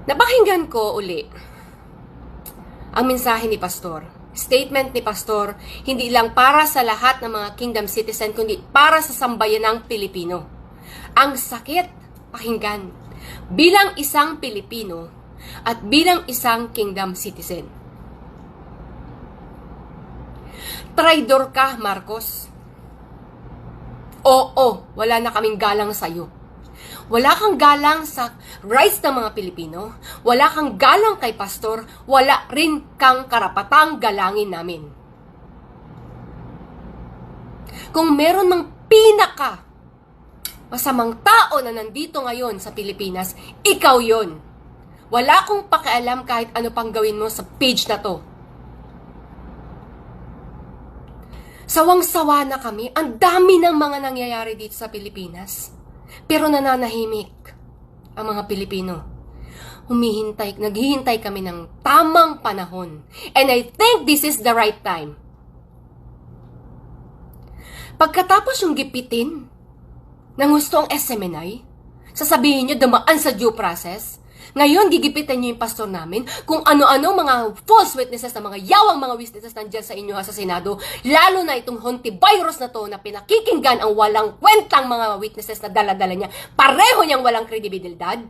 Napakinggan ko uli ang mensahe ni Pastor. Statement ni Pastor, hindi lang para sa lahat ng mga kingdom citizen, kundi para sa sambayanang Pilipino. Ang sakit pakinggan bilang isang Pilipino at bilang isang kingdom citizen. Traidor ka, Marcos. Oo, wala na kaming galang sa'yo. Wala kang galang sa rights ng mga Pilipino, wala kang galang kay Pastor, wala rin kang karapatang galangin namin. Kung meron mang pinaka masamang tao na nandito ngayon sa Pilipinas, ikaw yon. Wala akong pakialam kahit ano pang gawin mo sa page na to. Sawang-sawa na kami. Ang dami ng mga nangyayari dito sa Pilipinas. Pero nananahimik ang mga Pilipino. Naghihintay kami ng tamang panahon. And I think this is the right time. Pagkatapos yung gipitin ng gusto ang SMNI, sasabihin nyo dumaan sa due process. Ngayon, gigipitin nyo yung pastor namin kung ano-ano mga false witnesses na mga yawang mga witnesses nandyan sa inyo sa Senado, lalo na itong hontivirus na to na pinakikinggan ang walang kwentang mga witnesses na dala-dala niya. Pareho niyang walang kredibilidad.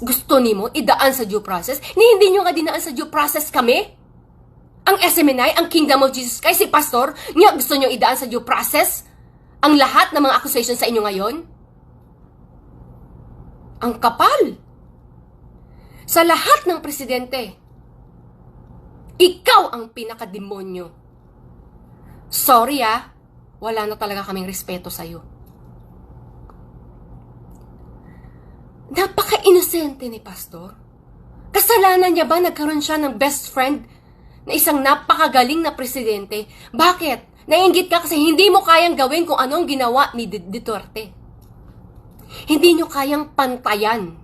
Gusto ni mo idaan sa due process? Hindi nyo nga dinaan sa due process kami? Ang SMNI, ang Kingdom of Jesus Christ, si pastor, niya gusto nyo idaan sa due process? Ang lahat ng mga accusations sa inyo ngayon? Ang kapal. Sa lahat ng presidente, ikaw ang pinakademonyo. Sorry wala na talaga kaming respeto sa'yo. Napaka-inosente ni Pastor. Kasalanan niya ba nagkaroon siya ng best friend na isang napakagaling na presidente? Bakit? Naiinggit ka kasi hindi mo kayang gawin kung anong ginawa ni Duterte. Hindi nyo kayang pantayan.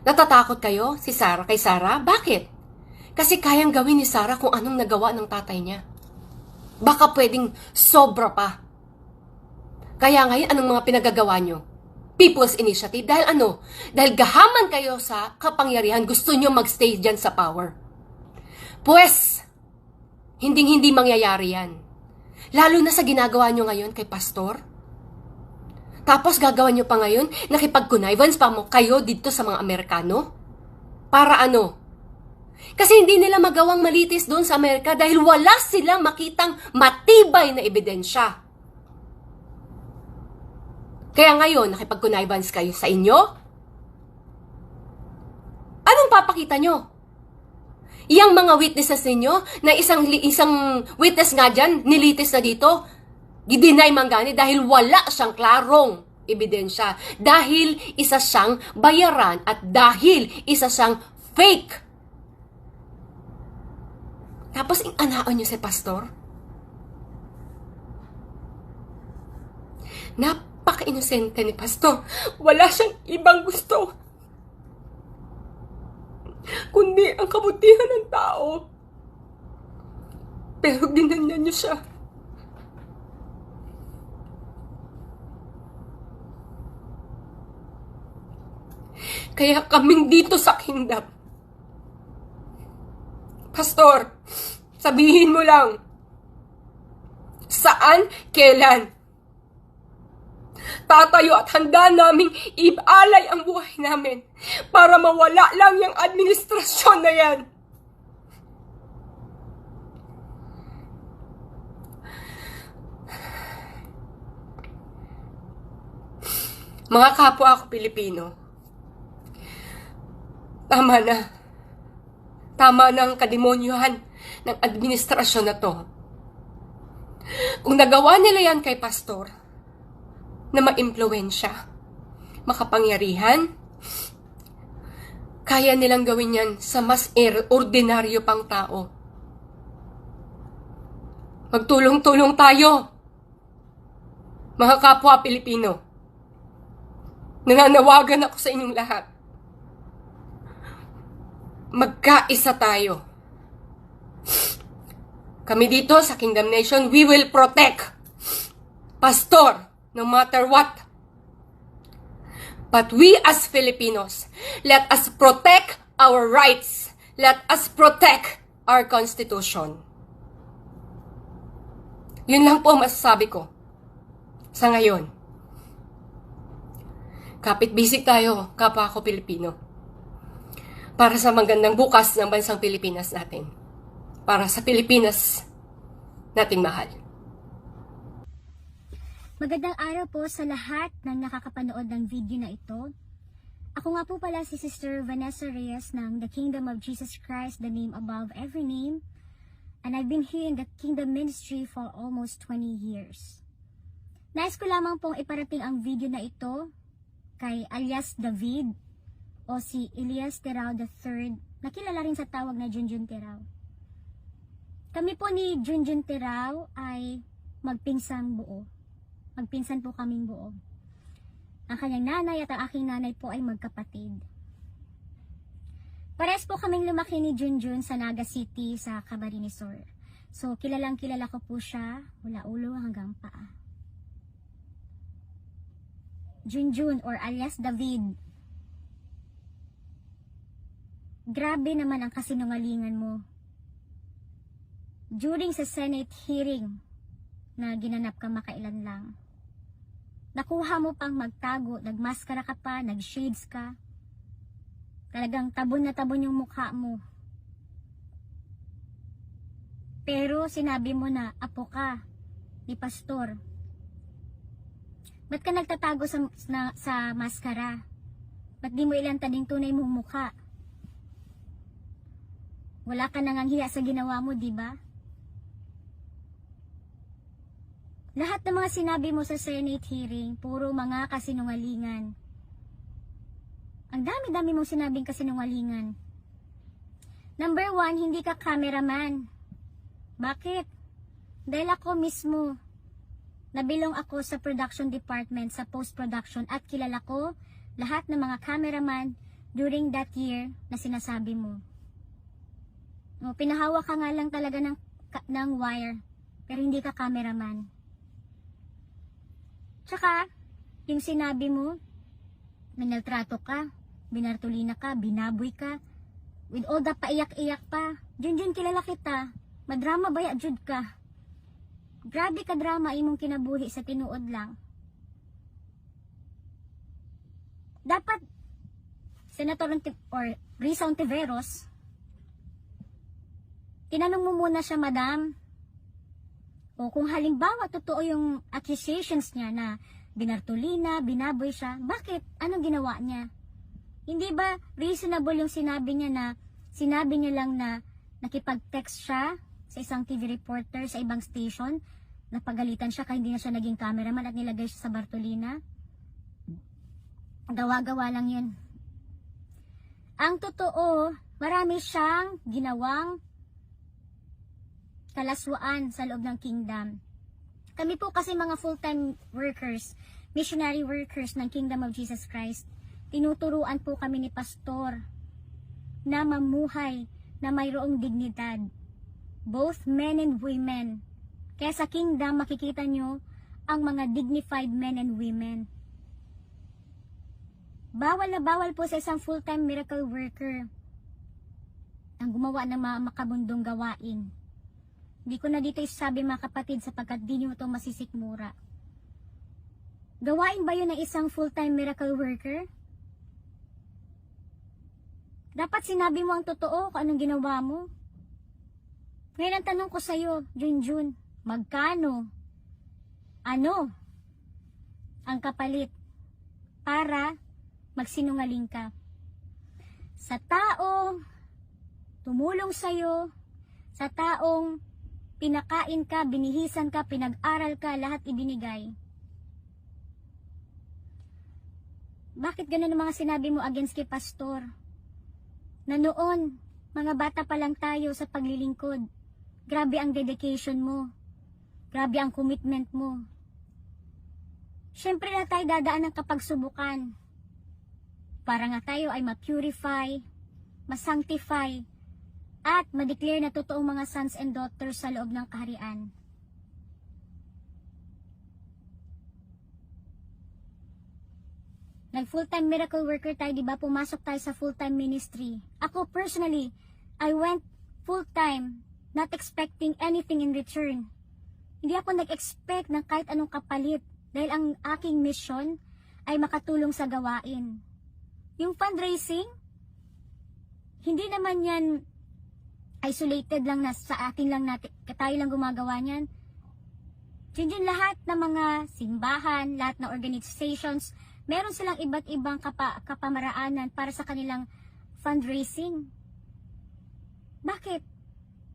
Natatakot kayo kay Sarah? Bakit? Kasi kayang gawin ni Sarah kung anong nagawa ng tatay niya. Baka pwedeng sobra pa. Kaya ngayon, anong mga pinagagawa nyo? People's Initiative. Dahil ano? Dahil gahaman kayo sa kapangyarihan, gusto nyo magstay dyan sa power. Pues, hindi mangyayari yan. Lalo na sa ginagawa nyo ngayon kay Pastor. Tapos gagawa nyo pa ngayon, nakipag-connivance pa mo kayo dito sa mga Amerikano? Para ano? Kasi hindi nila magawang malitis doon sa Amerika dahil wala silang makitang matibay na ebidensya. Kaya ngayon, nakipag-connivance kayo sa inyo? Anong papakita nyo? Iyang mga witnesses ninyo, na isang witness nga dyan, nilitis na dito, gidinay Mangani dahil wala siyang klarong ebidensya. Dahil isa siyang bayaran at dahil isa siyang fake. Tapos inanaon niyo si Pastor? Napaka-inosente ni Pastor. Wala siyang ibang gusto kundi ang kabutihan ng tao. Pero ginanyan niyo siya. Kaya kaming dito sa kingdom, Pastor, sabihin mo lang, saan, kailan, tatayo at handa naming ialay ang buhay namin para mawala lang yung administrasyon na yan. Mga kapwa ako Pilipino, tama na. Tama na ang kademonyohan ng administrasyon na to. Kung nagawa nila yan kay Pastor, na ma-impluwensya, makapangyarihan, kaya nilang gawin yan sa mas ordinaryo pang tao. Magtulong-tulong tayo, mga kapwa Pilipino. Nananawagan ako sa inyong lahat. Magkaisa tayo. Kami dito sa Kingdom Nation, we will protect Pastor no matter what. But we as Filipinos, let us protect our rights. Let us protect our Constitution. Yun lang po masasabi ko sa ngayon. Kapit-bisig tayo, kapwa ko Pilipino. Para sa magandang bukas ng bansang Pilipinas natin. Para sa Pilipinas nating mahal. Magandang araw po sa lahat ng nakakapanood ng video na ito. Ako nga po pala si Sister Vanessa Reyes ng The Kingdom of Jesus Christ, the name above every name. And I've been here in the Kingdom Ministry for almost 20 years. Nais ko lamang pong iparating ang video na ito kay alias David o si Elias Terao III, na kilala rin sa tawag na Junjun Terao. Kami po ni Junjun Terao ay magpinsang buo. Magpinsan po kaming buo. Ang kanyang nanay at ang aking nanay po ay magkapatid. Parehas po kaming lumaki ni Junjun sa Naga City sa Camarines Sur. So kilalang kilala ko po siya mula ulo hanggang paa. Junjun or alias David. Grabe naman ang kasinungalingan mo. During sa Senate hearing na ginanap ka makailan lang, nakuha mo pang magtago, nagmaskara ka pa, nagshades ka. Talagang tabon na tabon yung mukha mo. Pero sinabi mo na apo ka ni pastor. Ba't ka nagtatago sa maskara? Ba't di mo ilantad yung tunay mong mukha? Wala ka nang hiya sa ginawa mo, di ba? Lahat ng mga sinabi mo sa Senate hearing, puro mga kasinungalingan. Ang dami-dami mong sinabing kasinungalingan. Number 1, hindi ka cameraman. Bakit? Dahil ako mismo, nabilong ako sa production department, sa post-production, at kilala ko lahat ng mga cameraman during that year na sinasabi mo. O, pinahawa ka nga lang talaga ng wire, pero hindi ka cameraman. Tsaka, yung sinabi mo, minaltrato ka, binartolina ka, binaboy ka, with all the paiyak-iyak pa. Junjun, kilala kita, madrama baya jud ka. Grabe ka drama imong kinabuhi sa tinuod lang. Dapat, Senator or Risa Ontiveros, tinanong mo muna siya, madam, o kung halimbawa totoo yung accusations niya na binartolina, binaboy siya, bakit? Anong ginawa niya? Hindi ba reasonable yung sinabi niya lang na nakipag-text siya sa isang TV reporter sa ibang station, napagalitan siya kaya hindi na siya naging cameraman at nilagay siya sa Bartolina? Gawa-gawa lang yun. Ang totoo, marami siyang ginawang kalaswaan sa loob ng kingdom. Kami po kasi mga full-time workers, missionary workers ng Kingdom of Jesus Christ, tinuturuan po kami ni pastor na mamuhay na mayroong dignidad. Both men and women. Kaya sa kingdom makikita nyo ang mga dignified men and women. Bawal na bawal po sa isang full-time miracle worker ang gumawa ng mga makabundong gawain. Hindi ko na dito isasabi mga kapatid sapagkat di nyo ito masisikmura. Gawain ba yun ng isang full-time miracle worker? Dapat sinabi mo ang totoo kung anong ginawa mo. Ngayon ang tanong ko sa'yo, Junjun, magkano? Ano ang kapalit para magsinungaling ka? Sa taong tumulong sa'yo, sa taong pinakain ka, binihisan ka, pinag-aral ka, lahat ibinigay. Bakit ganun ang mga sinabi mo against kay pastor? Na noon, mga bata pa lang tayo sa paglilingkod. Grabe ang dedication mo. Grabe ang commitment mo. Siyempre na tayo dadaan ng kapagsubukan. Para nga tayo ay ma-purify, ma-sanctify, at ma-declare na totoong mga sons and daughters sa loob ng kaharian. Nag-full-time miracle worker tayo, di ba? Pumasok tayo sa full-time ministry. Ako personally, I went full-time, not expecting anything in return. Hindi ako nag-expect ng kahit anong kapalit dahil ang aking mission ay makatulong sa gawain. Yung fundraising, hindi naman yan isolated lang na sa atin lang natin, tayo lang gumagawa niyan. Yun lahat ng mga simbahan, lahat ng organizations, meron silang iba't ibang kapamaraanan para sa kanilang fundraising. Bakit?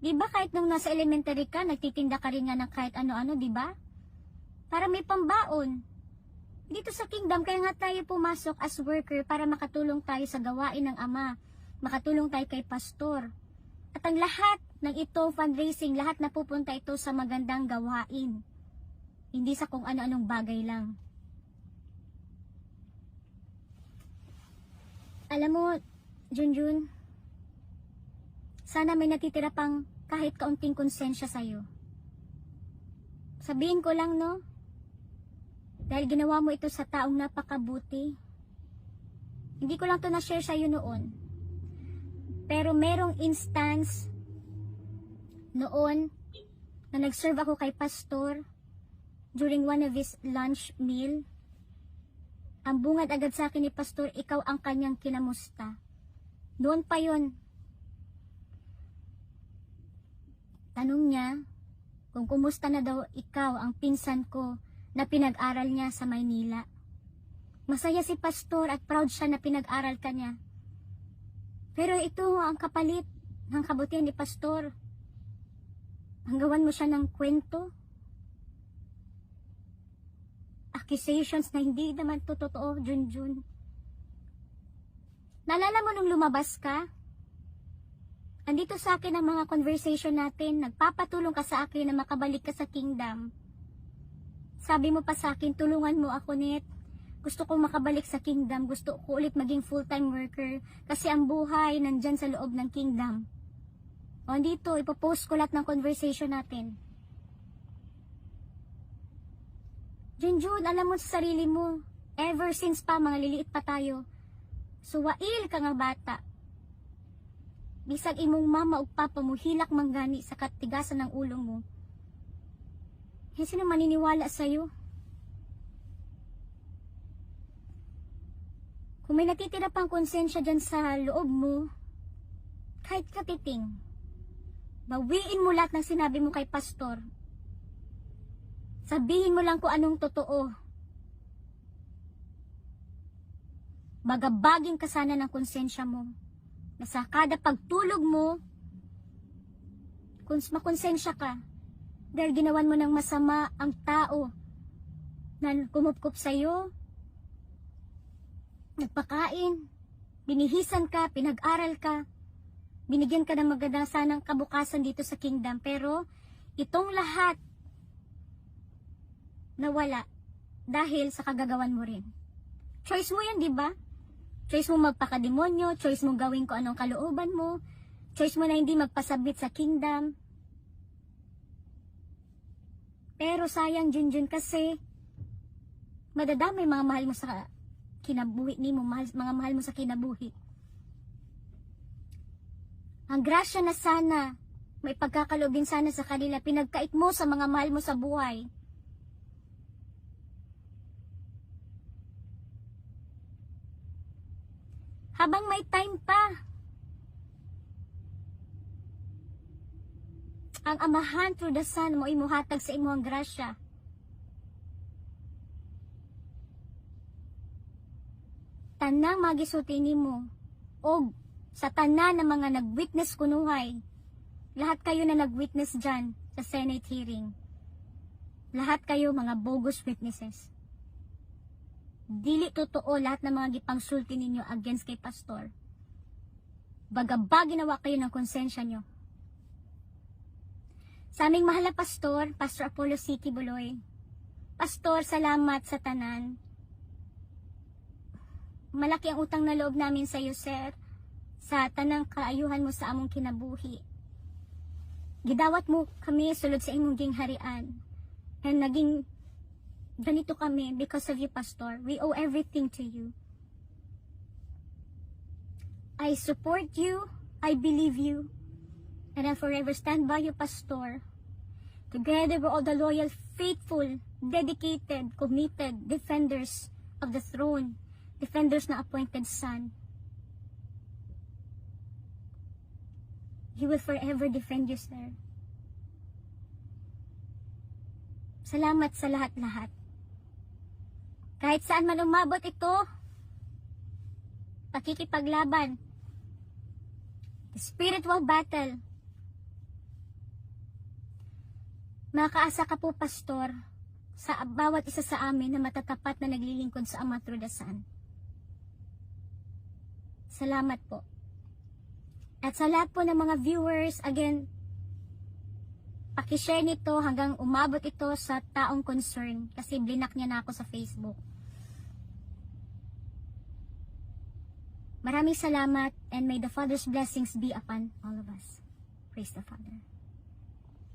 Di ba kahit nung nasa elementary ka, nagtitinda ka rin nga ng kahit ano-ano, di ba? Para may pambaon. Dito sa kingdom, kaya nga tayo pumasok as worker para makatulong tayo sa gawain ng Ama. Makatulong tayo kay pastor. At ang lahat ng ito, fundraising, lahat na pupunta ito sa magandang gawain. Hindi sa kung ano-anong bagay lang. Alam mo, Junjun, sana may natitira pang kahit kaunting konsensya sa'yo. Sabihin ko lang, no? Dahil ginawa mo ito sa taong napakabuti. Hindi ko lang to na-share sa'yo noon. Pero merong instance noon na nag-serve ako kay pastor during one of his lunch meal. Ang bungad agad sa akin ni pastor, ikaw ang kanyang kinamusta. Doon pa yon. Tanong niya kung kumusta na daw ikaw ang pinsan ko na pinag-aral niya sa Maynila. Masaya si pastor at proud siya na pinag-aral ka niya. Pero ito ang kapalit ng kabutihan ni pastor. Hanggawan mo siya ng kwento. Accusations na hindi naman to totoo, Junjun. Naalala mo nung lumabas ka? Andito sa akin ang mga conversation natin. Nagpapatulong ka sa akin na makabalik ka sa kingdom. Sabi mo pa sa akin, tulungan mo ako, Net. Gusto ko makabalik sa kingdom. Gusto ko ulit maging full-time worker. Kasi ang buhay nandyan sa loob ng kingdom. O dito, ipopost ko lahat ng conversation natin. Junjun, alam mo sa sarili mo, ever since pa, mga liliit pa tayo, suwail ka nga bata. Bisag imong mama o papa mo hilak manggani sa katigasan ng ulo mo. Eh, sino maniniwala sa'yo? Kung may natitira pang konsensya dyan sa loob mo, kahit katiting, bawiin mo lahat ng sinabi mo kay pastor. Sabihin mo lang kung anong totoo. Bagabaging ka sana ng konsensya mo. Na sa kada pagtulog mo, kung makonsensya ka, dahil ginawan mo ng masama ang tao na kumupkup sa'yo, nagpakain, binihisan ka, pinag-aral ka, binigyan ka ng magandang sanang kabukasan dito sa kingdom, pero itong lahat nawala dahil sa kagagawan mo rin. Choice mo yan, di ba? Choice mo magpakademonyo, choice mo gawin ko anong kalooban mo, choice mo na hindi magpasabit sa kingdom. Pero sayang, Junjun, kasi madadamay mga mahal mo sa kinabuhi ni mo, mga mahal mo sa kinabuhi. Ang grasya na sana, may pagkakalobin sana sa kanila, pinagkait mo sa mga mahal mo sa buhay. Habang may time pa, ang Amahan through the Son mo imuhatag sa imo ang grasya. Tanang magisulti nimo o sa tanan ng mga nag-witness kunuhay. Lahat kayo na nag-witness dyan sa Senate hearing. Lahat kayo mga bogus witnesses. Dili totoo lahat ng mga gipangsulti ninyo against kay pastor. Bagaba ginawa kayo ng konsensya nyo. Sa aming mahal na pastor, Pastor Apollo Siki Buloy. Pastor, salamat sa tanan. Malaki ang utang na loob namin sa iyo, sir, sa tanang kaayuhan mo sa among kinabuhi. Gidawat mo kami sulod sa imong gingharian. And naging ganito kami because of you, pastor. We owe everything to you. I support you, I believe you, and I'll forever stand by you, Pastor. Together with all the loyal, faithful, dedicated, committed defenders of the throne, defenders na appointed Son. He will forever defend you, sir. Salamat sa lahat-lahat. Kahit saan man umabot ito, pakikipaglaban, the spiritual battle. Makaasa ka po, Pastor, sa bawat isa sa amin na matatapat na naglilingkod sa Ama through the Son. Salamat po. At sa lahat po ng mga viewers, again, pakishare nito hanggang umabot ito sa taong concern kasi blinak niya na ako sa Facebook. Maraming salamat and may the Father's blessings be upon all of us. Praise the Father.